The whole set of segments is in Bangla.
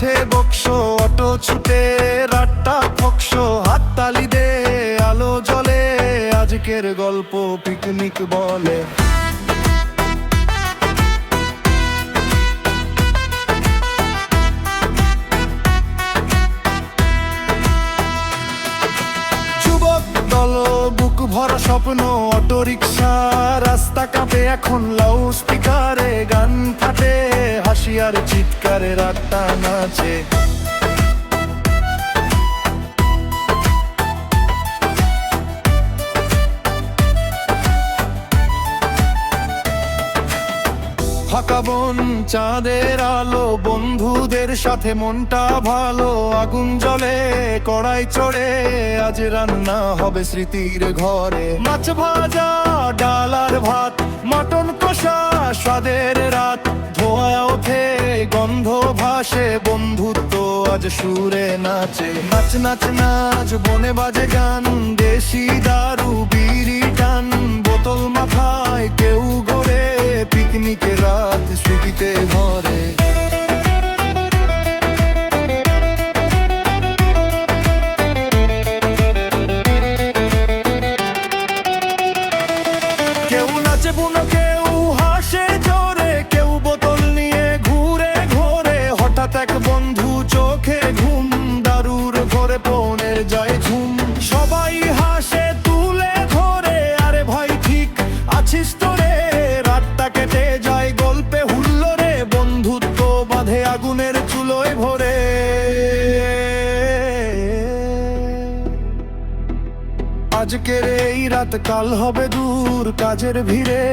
মাঠে বকশো, অটো ছুটে রাতটা ফকশো, হাততালি দে আলো জ্বলে, আজকের গল্প পিকনিক বলে। বুক ভরা স্বপ্ন, অটো রিক্সা, রাস্তা কাঁপে এখন লাউড স্পিকারে, গান ফাটে হাসি আর চিৎকারে, রাতটা নাচে। ফাঁকা বন, চাঁদের আলো, বন্ধুদের সাথে মনটা ভালো, আগুন জ্বলে কড়াই চড়ে, আজ রান্না হবে স্মৃতির ঘরে। মাছ ভাজা, ডাল আর ভাত, মটন কষা, স্বাদের রাত, ধোঁয়া ওঠে গন্ধ ভাসে, বন্ধুত্ব আজ সুরে নাচে। নাচ নাচ নাচ, বনে বাজে গান, দেশি দারু বিড়ি টান, বোতল মাথায় কেউ গড়ে, পিকনিকের রাত স্মৃতিতে ভরে। কেউ নাচে বুনো, কেউ হাসে জোরে, কেউ বোতল নিয়ে ঘুরে ঘোরে, হঠাৎ এক বন্ধু চোখে ঘুম, দারুর ঘরে পৌনে যায় ঝুম, সবাই হাসে তুলে ধরে, আরে ভাই ঠিক আছিস তো রে, রাতটা কেটে যায় গল্পে হুল্লোড়ে, বন্ধুত্ব বাঁধে আগুনের চুলোয় ভরে। আজকের এই রাত কাল হবে দূর, কাজের ভিড়ে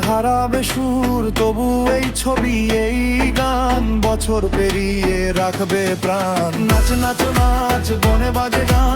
হারাবে সুর, তবু এই ছবি এই গান বছর পেরিয়ে রাখবে প্রাণ। নাচ নাচ নাচ, বনে বাজে গান,